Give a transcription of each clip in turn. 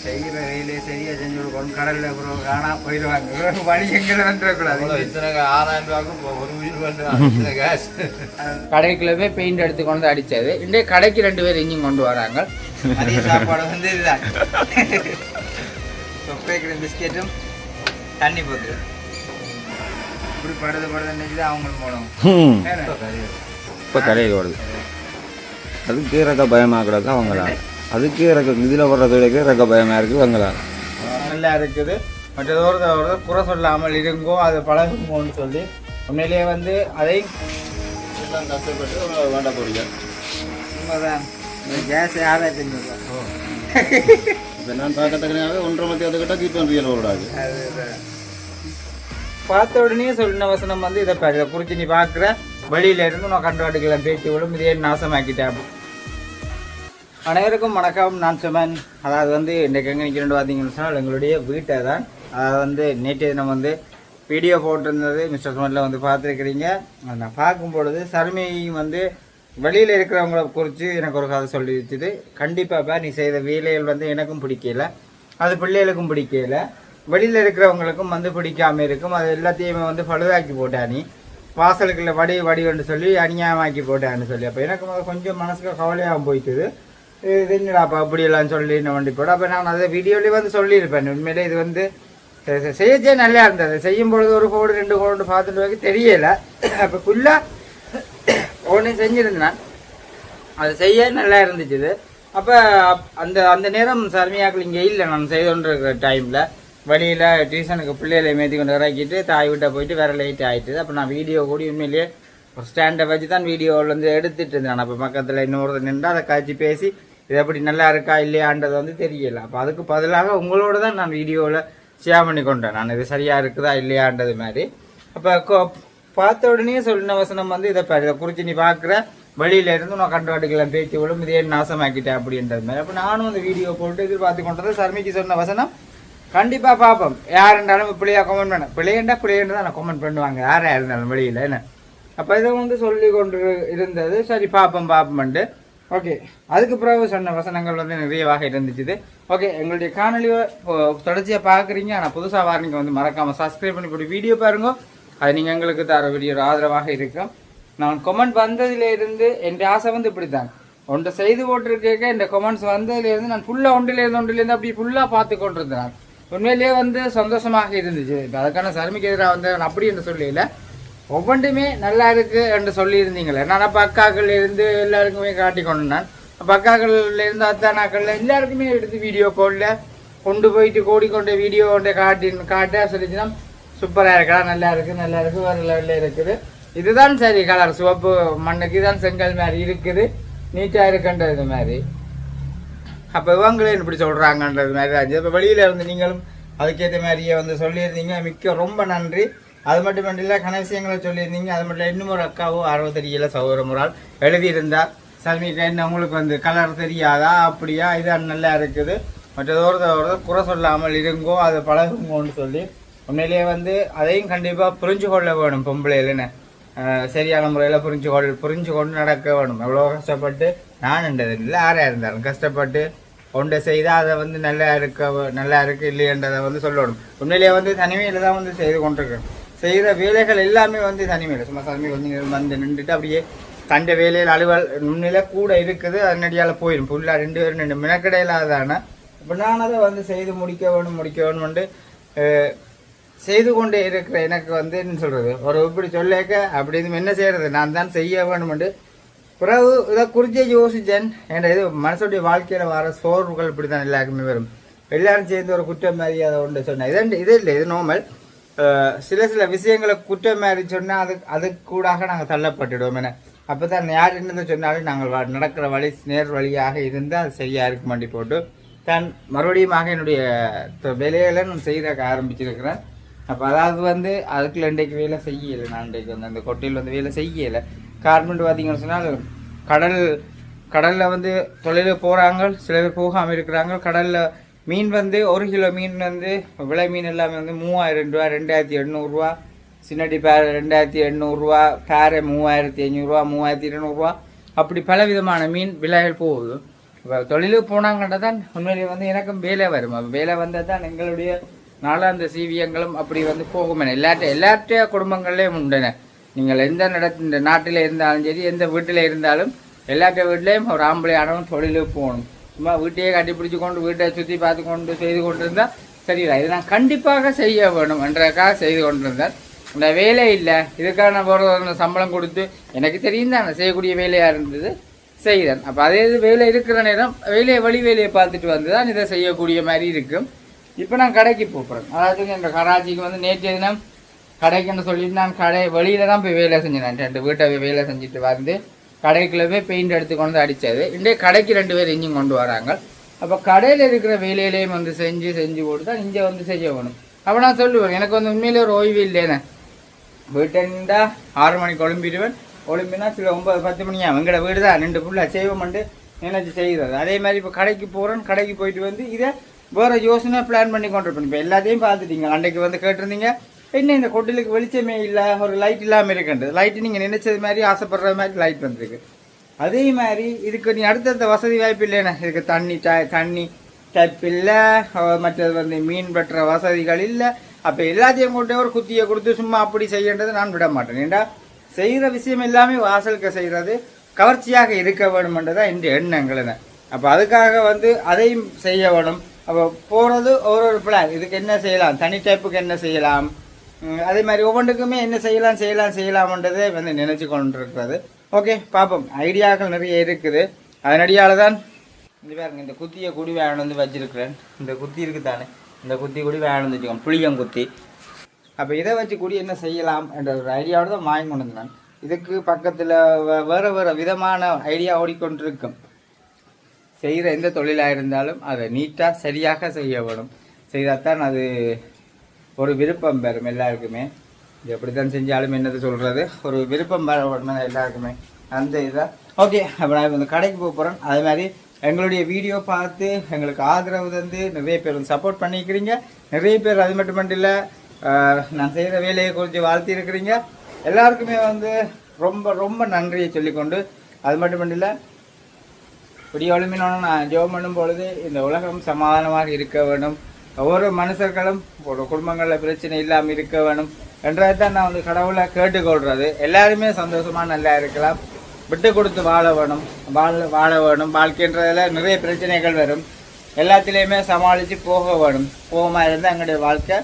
செய்கிற வேலையை சரியாக செஞ்சு கொடுக்கணும். கடலில் அப்புறம் காணாம போயிடுவாங்க. வழி எங்கே வந்துடக்கூடாது. இத்தனை 6000 ரூபாய்க்கு ஒரு உயிர் வந்து கேஸ் கடைக்குள்ள போய் பெயிண்ட் எடுத்து கொண்டு அடித்தது. இன்றைய கடைக்கு 2 பேர் இன்ஜின் கொண்டு வராங்க. அதே சாப்பாடு வந்து இதுதான் சொப்பைக்கிற பிஸ்கெட்டும் தண்ணி போட்டு இப்படி படுதுன்னு தான் அவங்களுக்கு போனோம். இப்போ கடையில் வருது. அதுக்கு இறக்க பயமாக கிடக்கு அவங்களாம். அதுக்கு இறக்க இதில் வர்றதுக்கு இறக்க பயமாக இருக்குது அவங்களாம். நல்லா இருக்குது. மற்றதோடு குறை சொல்லாமல் இருங்கோ, அது பழகுங்கோன்னு சொல்லி உண்மையிலேயே வந்து அதையும் கஷ்டப்பட்டு வேண்ட போறீங்க. உண்மைதான். கேஸ் யாரா தெரிஞ்சுக்கலாம். இப்போ நான் பார்க்கத்தக்கனாவே 1.5 மத்தியாவதுக்கிட்ட கீட் பண்ணுறீங்க விடாது. பார்த்த உடனே சொன்ன வசனம் வந்து இதை பாரு, இதை குறித்து நீ பார்க்குற வழியில இருந்து நான் கண்டுவாட்டுக்கெல்லாம் பேச்சு விடும் இதே நாசமாக்கிட்டேன். அனைவருக்கும் வணக்கம். நான் சுமன். அதாவது வந்து இன்றைக்கு எங்கே நிற்கிறேன்னு பார்த்தீங்கன்னு சொன்னால் எங்களுடைய வீட்டை தான். அதாவது வந்து நேற்று தினம் வந்து வீடியோ போட்டிருந்தது மிஸ்டர் சுமனில் வந்து பார்த்துருக்கிறீங்க. நான் பார்க்கும்பொழுது சர்மி வந்து வெளியில் இருக்கிறவங்கள குறித்து எனக்கு ஒரு கதை சொல்லி வச்சுது. கண்டிப்பாக நீ செய்த வேலைகள் வந்து எனக்கும் பிடிக்கல, அது பிள்ளைகளுக்கும் பிடிக்கல, வெளியில் இருக்கிறவங்களுக்கும் வந்து பிடிக்காமல் இருக்கும். அது எல்லாத்தையுமே வந்து பழுதாக்கி போட்டா, நீ வாசலுக்குள்ள வடிவன்னு சொல்லி அநியாயமாக்கி போட்டான்னு சொல்லி. அப்போ எனக்கு கொஞ்சம் மனசுக்கு கவலையாக போயிட்டுது. இது என்னடாப்பா அப்படியெல்லாம் சொல்லி நான் வண்டி போட. அப்போ நான் அதை வீடியோலேயே வந்து சொல்லியிருப்பேன். உண்மையிலே இது வந்து செய்யச்சே நல்லா இருந்தது. செய்யும் பொழுது 1 கோடு 2 கோடு பார்த்துட்டு வைக்க தெரியலை. அப்போ ஃபுல்லாக ஒன்று செஞ்சுருந்தேன். அது செய்ய நல்லா இருந்துச்சு. அப்போ அந்த நேரம் சர்மியாக்கள் இங்கே இல்லை. நான் செய்தோன்ற டைமில் வழியில் டியூஷனுக்கு பிள்ளைகளை மேற்றி கொண்டு இறக்கிட்டு தாய் விட்ட போயிட்டு வேறு லைட் ஆகிட்டுது. அப்போ நான் வீடியோ கூடி உண்மையிலேயே ஒரு ஸ்டாண்டை வச்சு தான் வீடியோவில் வந்து எடுத்துகிட்டு இருந்தேன். அப்போ பக்கத்தில் இன்னொருத்தர் நின்று அதை காய்ச்சி பேசி இது எப்படி நல்லா இருக்கா இல்லையான்றது வந்து தெரியலை. அப்போ அதுக்கு பதிலாக உங்களோட தான் நான் வீடியோவில் ஷேர் பண்ணி கொண்டேன். நான் இது சரியாக இருக்குதா இல்லையான்றது மாதிரி. அப்போ பார்த்த உடனே சொன்ன வசனம் வந்து இதை பாரு, இதை குறித்து நீ பார்க்குற வழியில இருந்து நான் கண்டுவாட்டுக்கெல்லாம் பேச்சு விடும் இதே நாசமாக்கிட்டேன் அப்படின்றது மாதிரி. அப்போ நானும் அந்த வீடியோ போட்டு எதிர்பார்த்து கொண்டது. சர்மிக்கு சொன்ன வசனம் கண்டிப்பாக பார்ப்போம். யார் இருந்தாலும் பிள்ளையாக கமெண்ட் பண்ண பிள்ளைன்னு தான் நான் கமெண்ட் பண்ணுவாங்க யாராக இருந்தாலும் வெளியில் என்ன. அப்போ இதை வந்து சொல்லி கொண்டு இருந்தது. சரி பார்ப்போம்ட்டு ஓகே. அதுக்கு பிறகு சொன்ன வசனங்கள் வந்து நிறையவாக இருந்துச்சு. ஓகே, எங்களுடைய காணொலியை தொடர்ச்சியாக பார்க்குறீங்க. ஆனால் புதுசாக வாரீங்க வந்து மறக்காமல் சப்ஸ்கிரைப் பண்ணி போட்டு வீடியோ பாருங்க. அது நீங்கள் எங்களுக்கு தர வீடியோ ஆதரவாக இருக்கும். நான் கமெண்ட் வந்ததுலேருந்து என் ஆசை வந்து இப்படித்தான். ஒன்றை செய்து போட்டிருக்கேன். இந்த கமெண்ட்ஸ் வந்ததுலேருந்து நான் ஃபுல்லாக ஒன்றிலேருந்து அப்படி ஃபுல்லாக பார்த்து கொண்டிருந்தேன். உண்மையிலேயே வந்து சந்தோஷமாக இருந்துச்சு. இப்போ அதுக்கான சர்மிக்கு எதிராக வந்து நான் அப்படி என்று சொல்லல, ஒவ்வொன்றுமே நல்லா இருக்கு என்று சொல்லியிருந்தீங்களே. நான் அப்போ அக்காக்கள் இருந்து எல்லாருக்குமே காட்டி கொண்டு நான் அப்போ அக்காக்கள்ல இருந்து அத்தானாக்கள்ல எல்லாருக்குமே எடுத்து வீடியோ காலில் கொண்டு போயிட்டு கோடிக்கொண்ட வீடியோ கொண்டு காட்ட சொல்லிச்சுன்னா சூப்பராக இருக்கா, நல்லா இருக்குது வேறு லெவலில் இருக்குது. இதுதான் சரி கலர் சிவப்பு மண்ணுக்கு இதுதான் செங்கல் மாதிரி இருக்குது, நீட்டாக இருக்குன்றது மாதிரி. அப்போ இவங்களே இப்படி சொல்கிறாங்கன்றது மாதிரி ஆச்சு. இப்போ வெளியில் இருந்து நீங்களும் அதுக்கேற்ற மாதிரியே வந்து சொல்லியிருந்தீங்க. மிக்க ரொம்ப நன்றி. அது மட்டும் இல்லை, கன விஷயங்களை சொல்லியிருந்தீங்க. அது மட்டும் இன்னும் ஒரு அக்காவோ 60 தெரியல சௌரமுறால் எழுதியிருந்தா சர்மிக்கா என்ன உங்களுக்கு வந்து கலர் தெரியாதா அப்படியா, இது நல்லா இருக்குது, மற்றதோடு குறை சொல்லாமல் இருங்கோ, அது பழகுங்கோன்னு சொல்லி உண்மையிலேயே வந்து அதையும் கண்டிப்பாக புரிஞ்சு கொள்ள வேணும். பொம்பளைன்னு சரியான முறையில் புரிஞ்சு கொண்டு நடக்க வேணும். எவ்வளோ கஷ்டப்பட்டு நான்ன்றது இல்லை, யாராக இருந்தாலும் கஷ்டப்பட்டு ஒன்றை செய்தால் அதை வந்து நல்லா இருக்கு இல்லையன்றதை வந்து சொல்லணும். உண்மையிலேயே வந்து தனிமையில் தான் வந்து செய்து கொண்டிருக்கேன். செய்கிற வேலைகள் எல்லாமே வந்து தனிமையில் சும்மா சர்மி கொஞ்சம் வந்து நின்றுட்டு அப்படியே கண்ட வேலையில் அலுவல் முன்னில கூட இருக்குது. அதனடியால் போயிடும் ஃபுல்லாக 2 பேரும் 2 மினக்கடையிலாதானே. இப்போ நான் அதை வந்து செய்து முடிக்க வேணும்னு செய்து கொண்டே இருக்கிற எனக்கு வந்து என்ன சொல்கிறது, ஒரு இப்படி சொல்லேக்க அப்படி என்ன செய்கிறது, நான் தான் செய்ய வேணும்ண்டு பிறகு இதை குறிச்சே யோசிச்சேன். ஏன்னா இது மனசுடைய வாழ்க்கையில் வர சோர்வுகள் இப்படி தான் எல்லாருக்குமே வரும். எல்லாரும் சேர்ந்து ஒரு குற்றம் மாதிரி அதை ஒன்று சொன்னேன். இது இல்லை, இது நார்மல். சில விஷயங்களை குற்றம் மாதிரி சொன்னால் அதுக்கு கூடாக நாங்கள் தள்ளப்பட்டுடுவோம். ஏன்னா அப்போ தான் யார் என்னது சொன்னாலும் நாங்கள் நடக்கிற வழி நேர் வழியாக இருந்தால் அது சரியாக இருக்க மாட்டி போட்டு தான் மறுபடியும் என்னுடைய வேலைகளை நான் செய்த ஆரம்பிச்சிருக்கிறேன். அப்போ அதாவது வந்து அதுக்குள்ள இன்றைக்கு வேலை செய்யலை. நான் இன்றைக்கு வந்து அந்த கொட்டையில் வந்து வேலை செய்யலை. காரணம் பார்த்தீங்கன்னு சொன்னால் கடலில் வந்து தொழிலுக்கு போகிறாங்க, சில பேர் போகாமல் இருக்கிறாங்க. கடலில் மீன் வந்து 1 கிலோ மீன் வந்து விலை மீன் எல்லாமே வந்து 3000 ரூபா, 2800 ரூபா, சின்னடி பேர் 2800 ரூபா, பேரை 3500 ரூபா, 3200 ரூபா, அப்படி பல விதமான மீன் விலைகள் போகுது. இப்போ தொழிலுக்கு போனாங்கன்னா தான் உண்மையிலேயே வந்து எனக்கும் வேலை வரும். அப்போ வேலை வந்தால் தான் எங்களுடைய நாளாந்த சீவியங்களும் அப்படி வந்து போகும். எல்லாற்றைய குடும்பங்கள்லேயும் உண்டுன. நீங்கள் எந்த இந்த நாட்டில் இருந்தாலும் சரி, எந்த வீட்டில் இருந்தாலும் எல்லாற்ற வீட்லேயும் ஒரு ஆம்பளை ஆனவன் தொழிலுக்கு போகணும். சும்மா வீட்டையே கட்டிப்பிடிச்சு கொண்டு வீட்டை சுற்றி பார்த்து கொண்டு செய்து கொண்டு இருந்தால் சரியில்லை. இது நான் கண்டிப்பாக செய்ய வேணும் என்றக்காக செய்து கொண்டிருந்தேன். இந்த வேலை இல்லை, இதுக்காக நான் ஒரு சம்பளம் கொடுத்து எனக்கு தெரியும் தான் செய்யக்கூடிய வேலையாக இருந்தது செய்தேன். அப்போ அதே இது வேலை இருக்கிற நேரம் வழி வேலையை பார்த்துட்டு வந்து தான் இதை செய்யக்கூடிய மாதிரி இருக்கும். இப்போ நான் கடைக்கு போகிறேன். அதாவது எங்கள் கராச்சிக்கு வந்து நேற்று தினம் கடைக்குன்னு சொல்லிட்டு நான் வெளியில் தான் போய் வேலை செஞ்சேன். நான் 2 வீட்டை வேலை செஞ்சுட்டு வந்து கடைக்குள்ளே போய் பெயிண்ட் எடுத்து கொண்டு அடித்தது. இன்றைய கடைக்கு 2 பேர் இன்ஜின் கொண்டு வராங்க. அப்போ கடையில் இருக்கிற வேலையிலையும் வந்து செஞ்சு போட்டு தான் இங்கே வந்து செய்ய வேணும். அப்போ நான் சொல்லுவேன், எனக்கு வந்து உண்மையிலே ஒரு ஓய்வு இல்லைண்ணே. வீட்டா 6 மணிக்கு ஒளிம்பிடுவேன். ஒளிம்பினா சில 9-10 மணியா எங்களோட வீடு தான் 2 ஃபுல்லாக செய்வோம்ட்டு நினைச்சு செய்கிறது. அதே மாதிரி இப்போ கடைக்கு போகிறேன். கடைக்கு போயிட்டு வந்து இதை வேறு யோசனை பிளான் பண்ணி கொண்டிருப்பேன். இப்போ எல்லாத்தையும் பார்த்துட்டீங்க. அன்றைக்கு வந்து கேட்டிருந்தீங்க, என்ன இந்த கொட்டிலுக்கு வெளிச்சமே இல்லை, ஒரு லைட் இல்லாமல் இருக்குன்றது. லைட்டு நீங்கள் நினைச்சது மாதிரி ஆசைப்படுற மாதிரி லைட் வந்துருக்கு. அதே மாதிரி இதுக்கு நீ அடுத்தடுத்த வசதி வாய்ப்பு இல்லைண்ணே. இதுக்கு தண்ணி டேப் இல்லை, மற்றது வந்து மீன் வெட்டுற வசதிகள் இல்லை. அப்போ எல்லாத்தையும் கொண்டு ஒரு குத்தியை கொடுத்து சும்மா அப்படி செய்யன்றதை நான் விட மாட்டேன். ஏண்டா செய்கிற விஷயம் எல்லாமே வாசலுக்கு செய்கிறது கவர்ச்சியாக இருக்க வேணுமென்றதான் இந்த எண்ணங்களுன்னு. அப்போ அதுக்காக வந்து அதையும் செய்ய வேணும். அப்போ போகிறது ஒரு பிளான், இதுக்கு என்ன செய்யலாம், தனி டைப்புக்கு என்ன செய்யலாம், அதே மாதிரி ஒவ்வொன்றுக்குமே என்ன செய்யலாம்ன்றதை வந்து நினைச்சு கொண்டிருக்கிறது. ஓகே பார்ப்போம். ஐடியாக்கள் நிறைய இருக்குது. அதனடியால் தான் இந்த பாருங்க, இந்த குத்தியை கூடி வேணும் வந்து வச்சிருக்கிறேன். இந்த குத்தி இருக்குது தானே, இந்த குத்தி கூடி வேணும் வச்சுக்கோங்க, புளியங்குத்தி. அப்போ இதை வச்சு கூடி என்ன செய்யலாம் என்ற ஒரு ஐடியாவோட தான் வாங்கி கொண்டு வந்தேன். இதுக்கு பக்கத்தில் வேறு விதமான ஐடியா ஓடிக்கொண்டிருக்கும். செய்கிற எந்த தொழிலாக இருந்தாலும் அதை நீட்டாக சரியாக செய்ய வேணும். செய்தால்தான் அது ஒரு விருப்பம் பெறும் எல்லாருக்குமே. இது எப்படி தான் செஞ்சாலும் என்னது சொல்கிறது, ஒரு விருப்பம் பெற எல்லாருக்குமே அந்த இதாக. ஓகே, அப்போ நான் இந்த கடைக்கு போகிறேன். அதே மாதிரி எங்களுடைய வீடியோ பார்த்து எங்களுக்கு ஆதரவு தந்து நிறைய பேர் வந்து சப்போர்ட் பண்ணிக்கிறீங்க. நிறைய பேர் அது மட்டும் இல்லை, நான் செய்கிற வேலையை குறித்து வாழ்த்தி இருக்கிறீங்க. எல்லாருக்குமே வந்து ரொம்ப ரொம்ப நன்றியை சொல்லிக்கொண்டு, அது மட்டும் இல்லை, விடிய ஒளிமினோன்னு நான் ஜெபம் பண்ணும் பொழுது இந்த உலகம் சமாதானமாக இருக்க வேணும், ஒவ்வொரு மனுஷர்களும் ஒரு குடும்பங்களில் பிரச்சனை இல்லாமல் இருக்க வேணும் என்றதை தான் நான் வந்து கடவுளை கேட்டுக்கொள்கிறது. எல்லாருமே சந்தோஷமாக நல்லா இருக்கலாம், விட்டு கொடுத்து வாழ வேணும். வாழ்க்கைன்றதில் நிறைய பிரச்சனைகள் வரும், எல்லாத்துலேயுமே சமாளித்து போக வேணும். போகமாக இருந்தால் எங்களுடைய வாழ்க்கை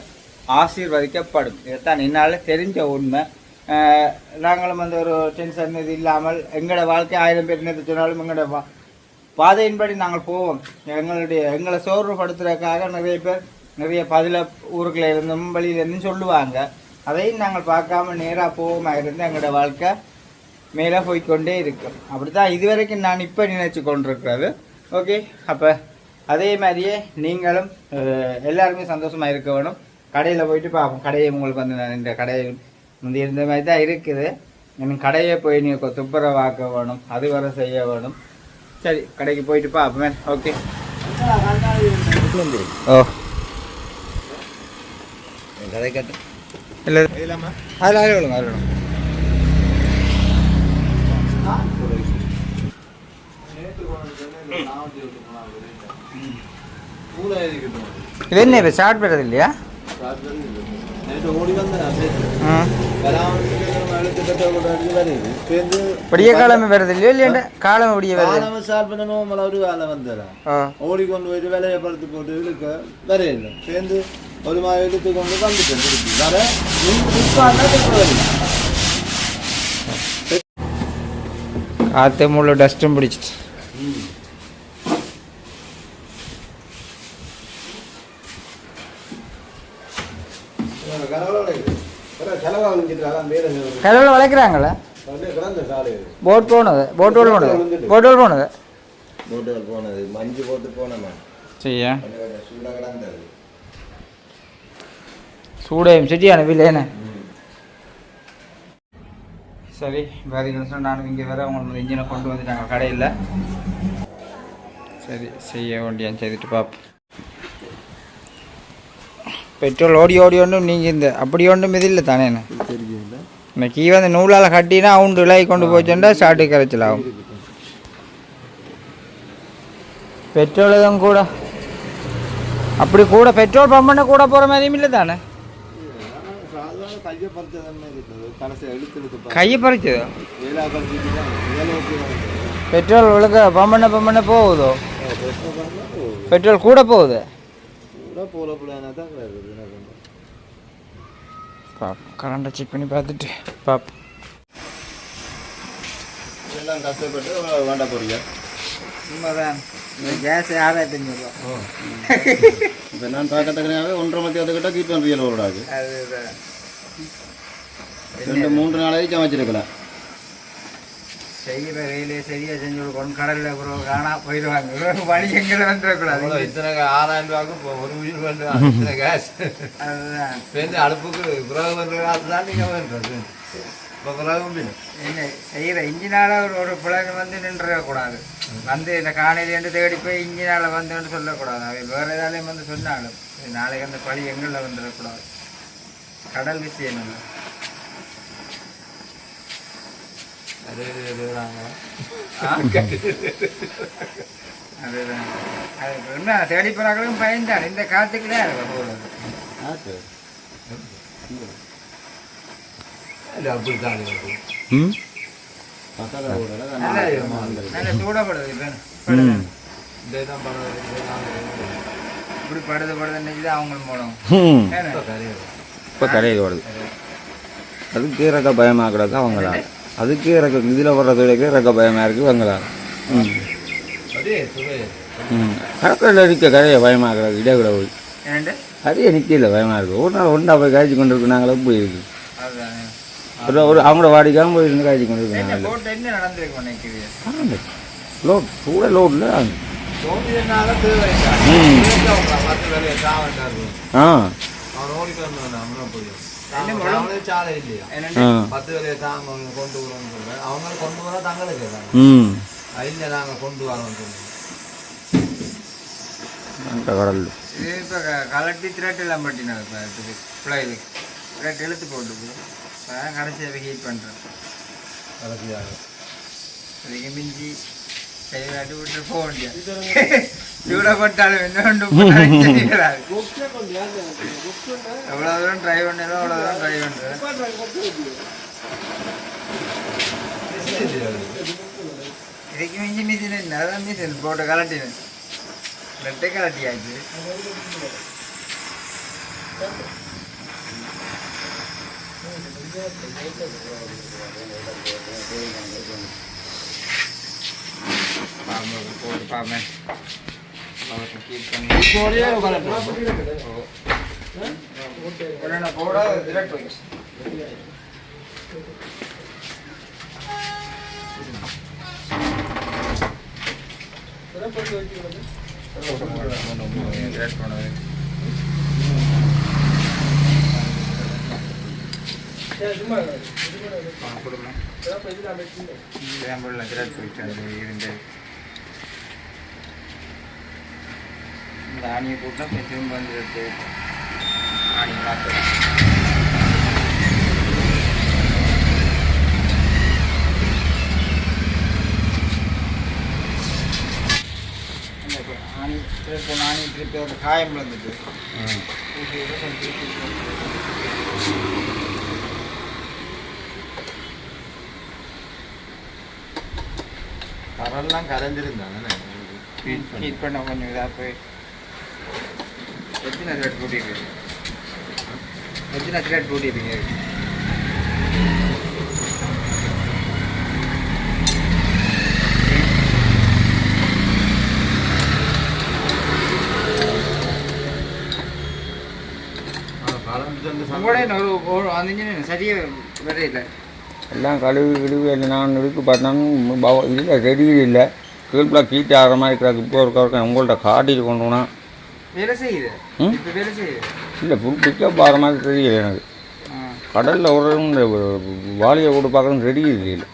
ஆசீர்வதிக்கப்படும். இதைத்தான் என்னால் தெரிஞ்ச உண்மை. நாங்களும் வந்து ஒரு டென்ஷன் இது இல்லாமல் எங்களோட வாழ்க்கை 1000 பேர் என்ன சொன்னாலும் எங்களோட பாதையின்படி நாங்கள் போவோம். எங்களை சோர்வுபடுத்துறதுக்காக நிறைய பேர் நிறைய ஊருக்குள்ள இருந்தும் வழியிலேருந்தும் சொல்லுவாங்க. அதையும் நாங்கள் பார்க்காம நேராக போவோமா இருந்து எங்களோட வாழ்க்கை மேலே போய்கொண்டே இருக்கும். அப்படி தான் இதுவரைக்கும் நான் இப்போ நினைச்சு கொண்டிருக்கிறது. ஓகே, அப்போ அதே மாதிரியே நீங்களும் எல்லாருமே சந்தோஷமாக இருக்க வேணும். கடையில் போயிட்டு பார்ப்போம். கடையை உங்களுக்கு வந்து நான் இந்த கடையை வந்து இருந்த மாதிரி தான் இருக்குது. எனக்கு கடையை போய் நீங்கள் துப்புரவாக்க வேணும், அது வர செய்ய வேணும். சரி, கடைக்கு போயிட்டு பார்ப்போமே. ஓகே, ஓ கதை கேட்டு இல்லை அதில் விழுங்க. இது என்ன இப்போ ஸ்டார்ட் பண்ணுறது இல்லையா? விடிய காலமே வருது இல்லையா? இல்லையா காலம் விடிய வருது. ஸ்டார்ட் பண்ணணும், ஒரு வேலை வந்துடும். ஓடிக்கொண்டு போயிட்டு வேலையை படுத்து போட்டு இழுக்க வரையில சேர்ந்து ஒரு மாதிரி எடுத்து கொண்டு வந்துட்டேன். வர காற்று முழு டஸ்ட்டும் பிடிச்சிட்டு. கலவில் வளைக்கிறாங்களே. போட் போனது மஞ்சு போட்டு போனேன். சரியா சூடையும் சரியான வில்லேண்ணே. சரி, பார்த்தீங்கன்னு நானும் இங்கே வேறு அவங்க இன்ஜினை கொண்டு வந்துட்டாங்க கடையில். சரி, செய்ய வேண்டியான்னு செய்துட்டு பார்ப்போம். பெட்ரோல் ஓடி ஒன்றும் நீங்கள் இந்த அப்படி ஒன்றும் இது இல்லை தானே. இந்த கீ வந்து நூலால் கட்டினா அவுண்டு விலை கொண்டு போச்சுட்டா ஸ்டார்ட்டு கரைச்சல் ஆகும். பெட்ரோல் எதுவும் கூட அப்படி கூட பெட்ரோல் பம்ப் பண்ண கூட போகிற மாதிரியும் இல்லை தானே? சாதாரண கையை பறிச்ச தன்மை இருக்குது. கடைசி இழுத்து கையை பறிச்சதோ? வேலை பறிச்சுட்டு தான் வேலைக்கு பெட்ரோல் ஒழுங்க பம்ப் பண்ண போகுதோ? பெட்ரோல் கூட போகுது. கூட போல பிள்ளைனா தான் பாப்போம், கரண்டை செக் பண்ணி பார்த்துட்டு பாப்போம். இதெல்லாம் கஷ்டப்பட்டு வேண்ட போறீங்க. உண்மைதான். கேஸ் 6500 ரூபா. இப்போ நான் பார்க்கத்தக்கனாவே 1.5 மத்தியத்துக்கிட்ட கீட் பண்ணுறீங்க ஓடாது. அதுதான் 2-3 நாளாகி சமைச்சிருக்கலாம். செய்கிற வேலையை சரியாக செஞ்சு கொடுக்கணும். கடலில் அப்புறம் காணா போயிடுவாங்க. வழி எங்களை வந்துடக்கூடாது. இத்தனை 6000 ரூபாய்க்கு ஒரு உயிர் பண்ணுறாங்க. இத்தனை கேஸ் அதுதான் சேர்ந்து அடுப்புக்கு பிறகு பண்ணுற காசு தான் நீங்கள் பண்ணுறது. இப்போ பிறகு என்ன செய்கிற இன்ஜினால் ஒரு பிள்ளைங்க வந்து நின்றுடக்கூடாது. வந்து இந்த காலையிலேருந்து தேடி போய் இன்ஜினால் வந்துன்னு சொல்லக்கூடாது. அவை வேறு ஏதாலையும் வந்து சொன்னாலும் நாளைக்கு அந்த பழி எங்களில் வந்துடக்கூடாது. கடல் விஷயம் இல்லை. அதுதான் அது என்ன தேடி போகிறாங்களும் பயன்தான். இந்த காற்றுக்கு தான் இருக்கும் போகிறது. நல்ல சூடப்படுது. இப்படி படுதுன்னு தான் அவங்களும் போனோம். இப்போ கரையில் வருது. அதுக்கு இறக்க பயமாக கிடக்கு அவங்களால. அதுக்கு இறக்க இதில் வர்றதுக்கு இறக்க பயமாக இருக்குது அவங்களால. கடற்கரையில் இருக்க கரையை பயமாக கிடக்கு. இடக்கூட போய் அரிய நிற்கல பயமாக இருக்குது. ஒரு நாள் ஒன்றா போய் காய்ச்சி கொண்டு இருக்கு. நாங்களும் போயிருக்கு ஒரு அவங்களோட வாடிக்காமல் போயிருந்து காய்ச்சி கொண்டு இருக்காங்க. லோட் கூட லோட்ல கடல் கலட்டி திரட்டு எல்லாம் பட்டினாங்க. பிள்ளைகள் திரட்டு இழுத்து போட்டு கடைசியாக ஹீட் பண்ணுறேன். அதுக்கு மிஞ்சி கைவிளாட்டி விட்டு போக முடியாது. சூடப்பட்டாலும் இன்னொன்று எவ்வளோ தூரம் ட்ரை பண்ணாலும் அவ்வளோ தூரம் ட்ரை பண்ணுறேன். இதுக்கு மிஞ்சி மிஷின் என்ன? அதான் மிஷின் போட்டு கலட்டினேன். நெட்டை கலட்டியாச்சு. போட்டு பாப்பேன். போட ஆணியை போட்டா திரும்ப வந்துடுது. ஆணி மாற்ற ஆணி திருப்பி ஆணி திருப்பி ஒரு காயம் வந்துட்டு கடல்லாம் கரைஞ்சிருந்தாங்க. ஹீட் பண்ண கொஞ்சம் இதாக போய் எத்தனை த்ரெட் போட்டிருக்கு? எத்தனை த்ரெட் போட்டிருக்கீங்க? ஒரு அந்த இன்ஜின் சரியாக வரையில்லை. எல்லாம் கழுவி எல்லாம் நான் இருக்கு பார்த்தாலும் இல்லை ரெடி இல்லை. கீழ்பிளாக் கீட்டு ஆகிற மாதிரி இருக்கிறாங்க. இப்போ இருக்க உங்கள்கிட்ட காட்டிட்டு கொண்டு போனா வேலை செய்யுது. இப்போ வேலை செய்யுது இல்லை ஃபுல் பிக்கப் ஆகிற மாதிரி தெரியல எனக்கு. கடலில் ஒரு வாளியை கூட பார்க்கணும் ரெடி இல்லை.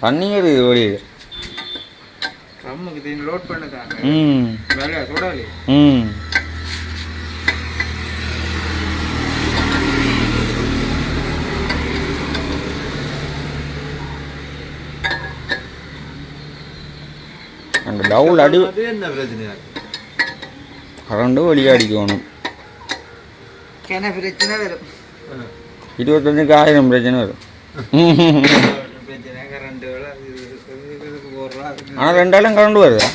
தண்ணியே இருக்குது வெளியே. ரம்முக்கு லோட் பண்ணுதாங்க. வேலையா சோடாலி. அந்த டவுல் அடி அது என்ன பிரச்சனையா கரண்டு வெளியே அடிக்கணும். என்ன பிரச்சனை வரும் 25க்கு 1000 பிரச்சனை வரும். பிரச்சனை கரண்ட் போடுறோம். ஆனால் 2000 கரண்ட் வருதா?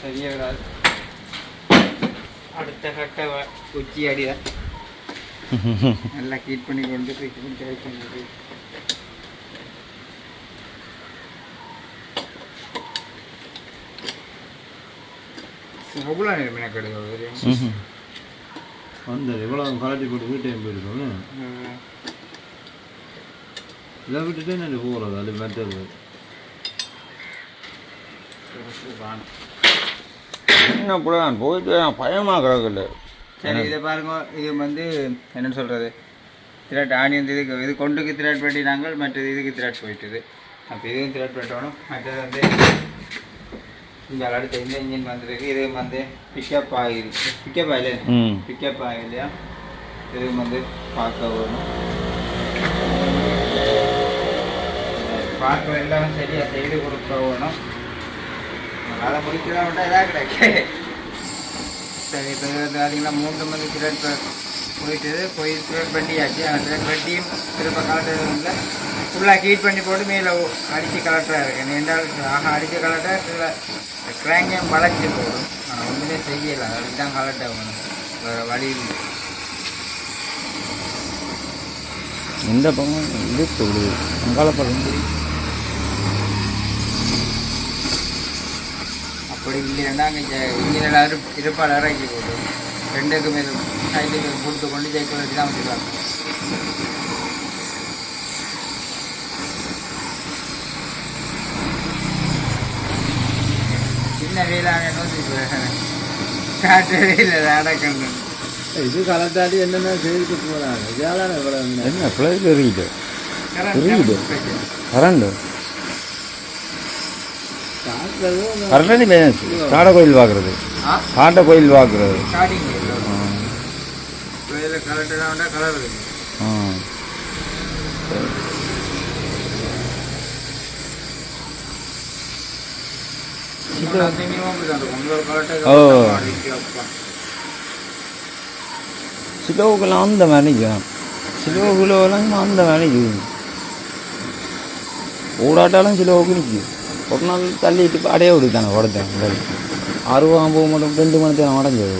சரியா வராது. அடுத்த கட்ட உச்சி அடிதான் நல்லா ஹீட் பண்ணி கொண்டு போய் எவ்வளோ நேரம் கிடையாது அந்த எவ்வளோ கலட்டி போட்டு வீட்டையும் போயிருக்கோம். இதை விட்டுட்டு நான் போகிறது அது மெட்டது என்ன போடான் போயிட்டு பயமாக்குறாங்கல்ல. சரி இதை பாருங்க. இது வந்து என்னென்னு சொல்கிறது திராட் ஆனியன் இதுக்கு இது கொண்டுக்கு திராட் பண்ணினாங்க, மற்றது இதுக்கு திராட் போயிட்டுது. அப்போ இதுவும் திராட் பண்ணணும். மற்றது வந்து இந்த அடுத்த இந்த இன்ஜின் வந்துருக்கு. இதுவும் வந்து பிக்கப் ஆகிது. பிக்கப் இல்லையா? இதுவும் வந்து பார்க்க வேணும். பார்க்க எல்லாம் சரியாக செய்து கொடுக்க வேணும். அதை முடிக்கலாம் விட்டால் இதாக கிடைக்கு. சரி இப்போ வந்து பார்த்தீங்கன்னா 3 மணி திரட் போய் திரட் பண்ணியாச்சு. அந்த திரட் வெட்டியும் திரும்ப கலட்டுறதுல ஃபுல்லாக ஹீட் பண்ணி போட்டு மேலே அடித்து கலட்டுறா இருக்கு. என்றால் அடித்து கலட்டாக இதில் கிராங்கையும் வளைச்சி போடும். ஆனால் ஒன்றுமே செய்யலை. அதுக்கு தான் கலட்ட வேணும். வேறு வழி இல்லை. இந்த பக்கம் இது அங்கால பக்கம் அப்படி இல்லைன்னா அங்கே இன்ஜினியர் இருப்பால் இறக்கி போட்டு 2க்கு மேலே சைடுக்கு கொடுத்து கொண்டு ஜெயிக்க வச்சு தான் வச்சுருவாங்க. சின்ன வீலாக காட்டு வெயில் அடக்கணும். இது கலட்டாடி என்னென்ன செய்து போகிறாங்க. இதால என்ன பிள்ளைகள் எரியுது கரண்டு கரண்டி காடை கோயில் பார்க்குறது காட்டை கோயில் பார்க்குறது கலர் சிலோவுக்கெல்லாம் அந்த மேனிக்கும் சிலோவுக்குள்ளெல்லாம் அந்த மேனிக்கும் ஊடாட்டாலும் சிலோவுக்கு நிற்கும். ஒரு நாள் தள்ளிட்டு அடைய விடுத்தானே உடத்தேன் 6 போக மட்டும் 2 மணி நேரம் அடைஞ்சது.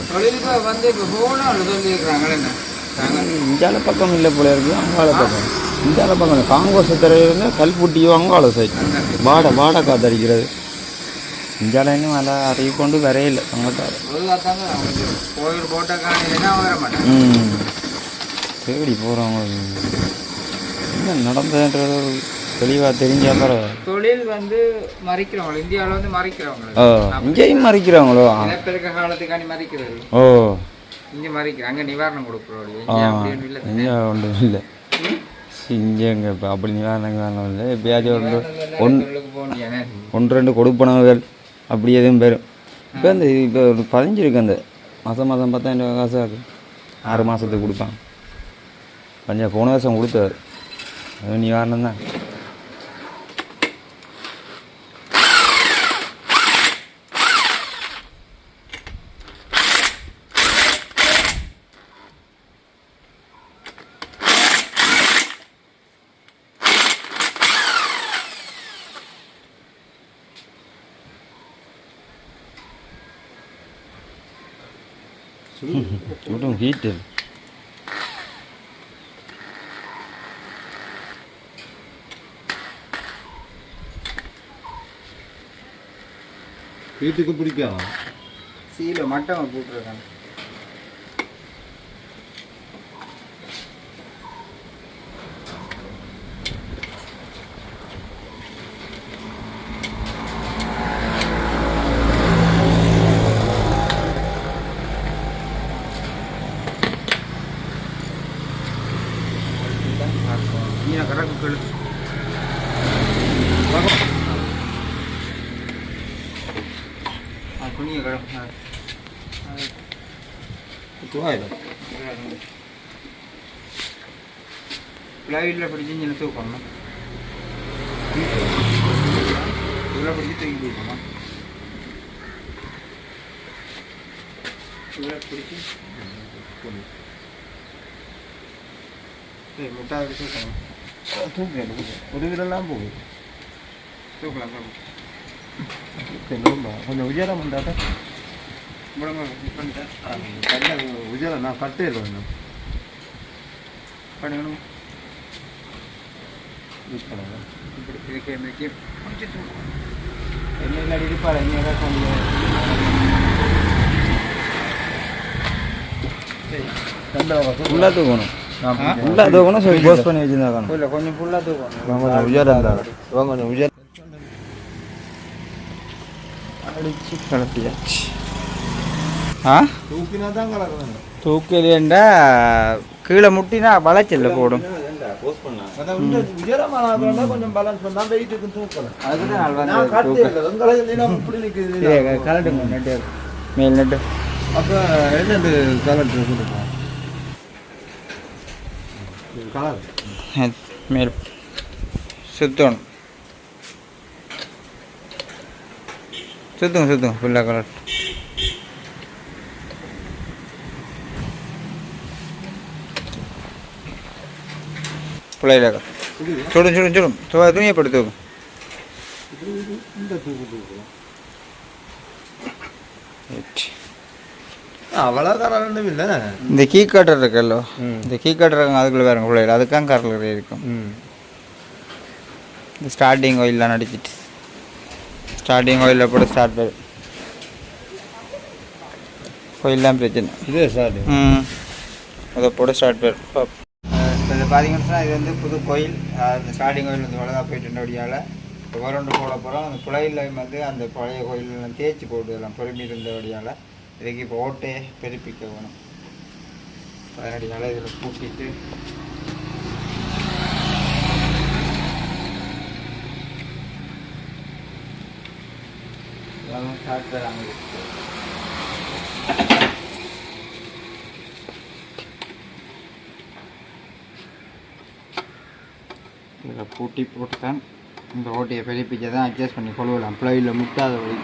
இந்தியால பக்கம் இல்லை போல இருக்குது. அங்காள பக்கம் இந்தியால பக்கம் காங்கோசத்திரையிருந்து கல்புட்டியோ அங்காள சைட் வாடை காத்தடிக்கிறது. இந்தியாவில் இன்னும் நல்லா அறிவி கொண்டு வரையில்லை சங்கத்தார். தேடி போகிறவங்க என்ன நடந்ததுன்றது தெளிவாக தெரிஞ்சா பரவாயில்ல. தொழில் வந்து மறைக்கிறவங்க இந்தியாவில் வந்து மறைக்கிறவங்க. இங்கேயும் மறைக்கிறாங்களோ இனப்பெருக்க காலத்துக்காண்டி மறைக்கிறது. ஓ இங்கே மறைக்கிறோம். அங்கே நிவாரணம் கொடுக்குறோம். இங்கே ஒன்றும் இல்லை. இங்கே இங்கே இப்போ அப்படி நிவாரணம் இல்லை. எப்பயாச்சும் 1-2 கொடுப்பனவுகள் அப்படி எதுவும் பெறும். இப்போ இந்த இப்போ பதிஞ்சிருக்கு. அந்த மாதம் 10,000 காசு ஆகுது. 6 மாதத்துக்கு கொடுப்பாங்க. போன வருஷம் கொடுத்தாரு. அது நிவாரணம் தான். சுடும் ஹீட்டு. வீட்டுக்கு பிடிக்கும் சீல மட்டம் போட்டுருக்காங்க. மீனை கடக்கு கழு துணியை கடக்கு பிளைவில் பிடிச்சி இங்கே தூக்கணும். இதில் பிடிச்சி தூக்கி போய்க்கணும். இதில் பிடிச்சி முட்டாக தூக்கணும். ஒரு விதெல்லாம் போகுது தூக்கலாம் கொஞ்சம் உயரம் உண்டாட்டா பண்ணிட்டேன். உயரம் நான் கட்டே இல்லை பண்ணிக்கணும். இப்படி இதுக்கு பிடிச்சி தூக்கணும். என்ன இருப்பாள் என்ன கொஞ்சம் ஃபுல்லாக தூக்கணும். ஃபுல்லாக தூக்கணும். சரி போஸ்ட் பண்ணி வச்சுருந்தாக்கணும். இல்லை கொஞ்சம் ஃபுல்லாக தூக்கணும். கொஞ்சம் உயரம் இருந்தாங்க கொஞ்சம் உயரம் அடிச்சு கலப்பியாச்சு. தூக்கினா தான் கலக்கணும். தூக்கலேண்டா கீழே முட்டினா வளைச்சல்ல போடும். உயரமான கொஞ்சம் பேலன்ஸ் பண்ணா வெயிட்டுக்கு தூக்கலாம். அதுதான் கலட்டுங்க நட்டு மேல் நட்டு. அப்போ என்னது கலர் கலர் மேல் சுத்தணும். சுத்துங்க ஃபுல்லாக கலர். பிள்ளையில சுடும் துணியை படுத்து அவ்வளோ கலர் இல்லை. இந்த கீ கட்டர் இருக்குல்ல, இந்த கீ கட்டர் இருக்காங்க அதுக்குள்ளே வேறுங்க பிள்ளைகள் அதுக்காக கலர் இருக்கும். இந்த ஸ்டார்டிங் ஆயிலெலாம் நடிச்சிட்டு ஸ்டார்டிங் ஆயிலில் போட்டு ஸ்டார்ட் பண்ணு. கோயிலெலாம் பிரச்சனை இதே சார் அதை போட்டு ஸ்டார்ட் பண்ணு. இப்போ இது பார்த்தீங்கன்னா இது வந்து புது கோயில். அந்த ஸ்டார்டிங் கோயில் வந்து வளதாக போயிட்டு இருந்தபடியால் இப்போ வரண்டு போட போகிறோம். அந்த குழையில் வந்து அந்த பழைய கோயிலெலாம் தேய்ச்சி போட்டு எல்லாம் பொறுமி இருந்தபடியால் இதுக்கு இப்போ ஓட்டையை பெருப்பிக்க வேணும். அதனடியால் இதில் பூட்டிட்டு ஸ்டார்ட் பண்ணாங்க. இதில் பூட்டி போட்டு தான் இந்த ஓட்டையை பெருப்பிக்க தான் அட்ஜஸ்ட் பண்ணி கொள்வலாம். ப்ளைவில் முட்டாத வழி.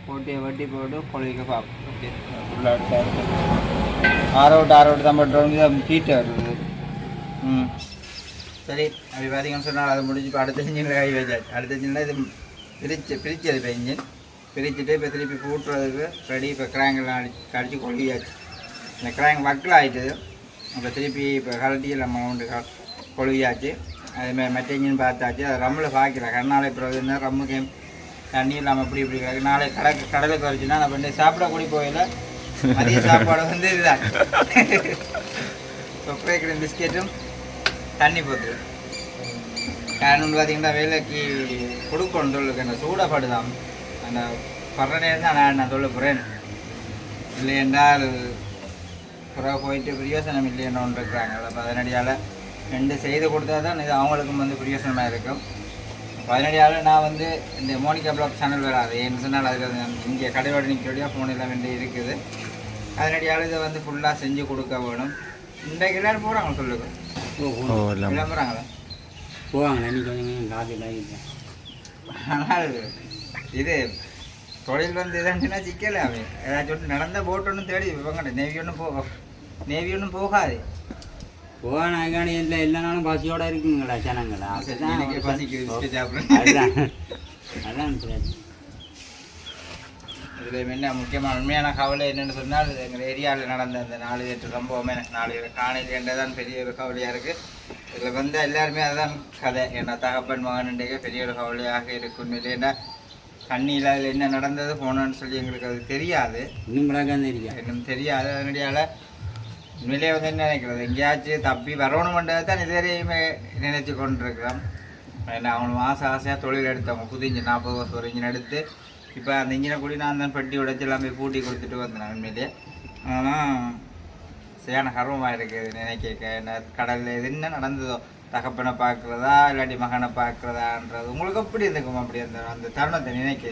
போட்டியை வட்டி போட்டு கொலைக்க பார்ப்போம். ஓகே ஃபுல்லாக ஆரோட்டு தான் பண்ணுறவங்க ஹீட்டு வருது. சரி அப்படி பார்த்தீங்கன்னு சொன்னால் அதை முடிஞ்சு இப்போ அடுத்த இன்ஜினில் கை வச்சாச்சு. அடுத்த இன்ஜினில் இது பிரிச்சது இப்போ இன்ஜின் பிரிச்சுட்டு இப்போ திருப்பி கூட்டுறதுக்கு ரெடி. இப்போ கிராங்கெல்லாம் கடிச்சு கொழுவியாச்சு. இந்த கிராங்க் வக்கில் ஆகிட்டுது. இப்போ திருப்பி இப்போ கலட்டி நம்ம கொண்டு கொழுவியாச்சு. அதுமாதிரி மெட்ட இன்ஜின் பார்த்தாச்சு. அது ரம்மில் பார்க்கல கண்ணால் இப்போ இருந்தால் ரம்முக்கு தண்ணி இல்லாமல் இப்படி கிடக்கு. நாளை கடலுக்கு வரைச்சுன்னா நான் பண்ணி சாப்பிடக்கூடிய போயில மதிய சாப்பாடு வந்து இதுதான் சொப்பைக்கிற பிஸ்கெட்டும் தண்ணி போத்துரு. காரணம் பார்த்தீங்கன்னா வேலைக்கு கொடுக்கணும் தொழிலுக்கு அந்த சூடப்படுதான் அந்த படுற நேரம் தான் நான் தொழில் போகிறேன். இல்லை என்றால் பிறகு போயிட்டு பிரயோசனம் இல்லைன்னு ஒன்று இருக்கிறாங்க. அப்போ அதனடியால் ரெண்டு செய்து கொடுத்தா தான் இது அவங்களுக்கும் வந்து பிரயோசனமாக இருக்கும். அதனடியால் நான் வந்து இந்த மோனிகா பிளாக் சேனல் வராது. ஏன்னு சொன்னால் அதுக்கு இங்கே கடையோட நிற்கிறோடையாக ஃபோன் எல்லாம் வேண்டி இருக்குது. அதனடியால் இதை வந்து ஃபுல்லாக செஞ்சு கொடுக்க வேணும். இன்றைக்கு எல்லோரும் போகிறாங்க சொல்லுங்க எல்லாம் போகிறாங்களா போவாங்க. இன்னைக்கு கொஞ்சம் காதில் ஆனால் இது தொழில் வந்து இதாச்சுன்னா சிக்கல அவன் ஏதாச்சும் நடந்த போட் ஒன்றும் தேடி இவங்க நேவி ஒன்றும் போகாது போனாக்கான எல்லா நாளும் பசியோட இருக்குங்களா ஜனங்களா அதான் இதில் என்ன முக்கியமான உண்மையான கவலை என்னென்னு சொன்னால் எங்கள் ஏரியாவில் நடந்த இந்த 4-8 சம்பவமே எனக்கு 4 காணையில் என்றதான் பெரிய ஒரு கவலையாக இருக்குது. இதில் வந்து எல்லாருமே அதுதான் கதை. ஏன்னா தகப்பன் மகனுடைய பெரிய ஒரு கவலையாக இருக்கும். இல்லைன்னா கண்ணியில் அதில் என்ன நடந்தது போனோன்னு சொல்லி எங்களுக்கு அது தெரியாது, இன்னும் தெரியாது. அதனுடையால் உண்மையிலே வந்து என்ன நினைக்கிறது, எங்கேயாச்சும் தப்பி வரணுமென்றதை தான் இதுவரையுமே நினைச்சு கொண்டிருக்கிறோம். ஏன்னா அவனும் ஆசையாக தொழில் எடுத்தவங்க புது இன்ஜின் 40 வருஷம் ஒரு இன்ஜின் எடுத்து இப்போ அந்த இன்ஜினை கூடி நான் தான் பெட்டி உடைச்சி எல்லாமே பூட்டி கொடுத்துட்டு வந்தேன் உண்மையிலே. ஆனால் சரியான கர்வமாக இருக்குது நினைக்க. என்ன கடலில் எது என்ன நடந்ததோ, தகப்பனை பார்க்குறதா இல்லாட்டி மகனை பார்க்குறதான்றது உங்களுக்கு எப்படி இருந்துக்கும் அப்படி அந்த அந்த தருணத்தை நினைக்க?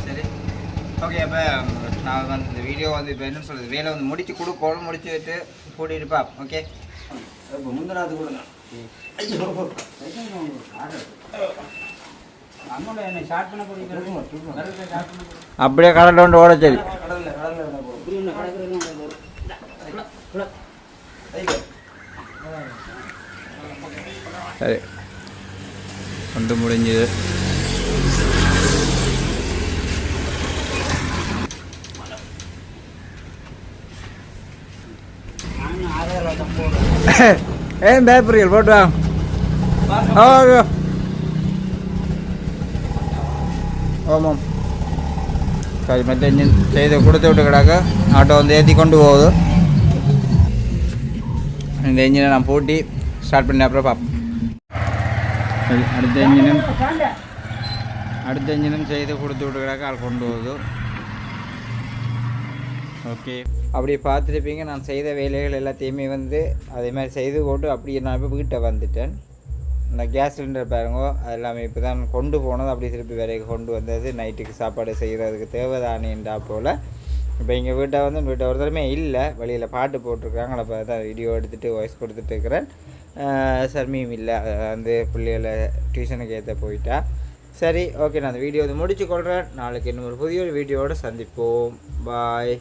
சரி, ஓகே. அப்போ நான் வந்து இந்த வீடியோ வந்து இப்போ என்ன சொல்கிறது, வேலை வந்து முடிச்சு கொடுக்கணும், முடிச்சு வச்சு கூட்டிகிட்டு பா. ஓகே, இப்போ முந்தினாது கொடுங்க. அப்படியே கடலில் கொண்டு ஓட சரி. சரி, கொண்டு முடிஞ்சது. ஏன் பேப்பர்கள் போட்டு வாங்க. ஆமாம், சரி. மற்ற இன்ஜின் செய்து கொடுத்து விட்டுக்கிடாக்க ஆட்டோ வந்து ஏற்றி கொண்டு போகுது. இந்த இன்ஜினை நான் பூட்டி ஸ்டார்ட் பண்ண அப்புறம் பார்ப்போம். அடுத்த இன்ஜினும் செய்து கொடுத்து விட்டுக்கிடாக்க ஆள் கொண்டு போகுது. ஓகே, அப்படி பார்த்துருப்பீங்க. நான் செய்த வேலைகள் எல்லாத்தையுமே வந்து அதே மாதிரி செய்து போட்டு அப்படியே நான் இப்போ வீட்டை வந்துட்டேன். இந்த கேஸ் சிலிண்டர் பாருங்கோ, அது எல்லாமே இப்போ தான் கொண்டு போனது. அப்படி திருப்பி வேலைக்கு கொண்டு வந்தது. நைட்டுக்கு சாப்பாடு செய்கிறதுக்கு தேவைதானேண்டா போல். இப்போ இங்கே வீட்டை வந்து வீட்டை ஒருத்தருமே இல்லை, வெளியில் பாட்டு போட்டிருக்காங்க. அப்போ தான் வீடியோ எடுத்துகிட்டு வாய்ஸ் கொடுத்துட்டு இருக்கிறேன். சர்மியும் இல்லை, வந்து பிள்ளைகளை டியூஷனுக்கு ஏற்ற போயிட்டா. சரி, ஓகே. நான் அந்த வீடியோ வந்து முடிச்சு கொள்கிறேன். நாளைக்கு இன்னும் ஒரு புதிய ஒரு வீடியோவோடு சந்திப்போம். பாய்.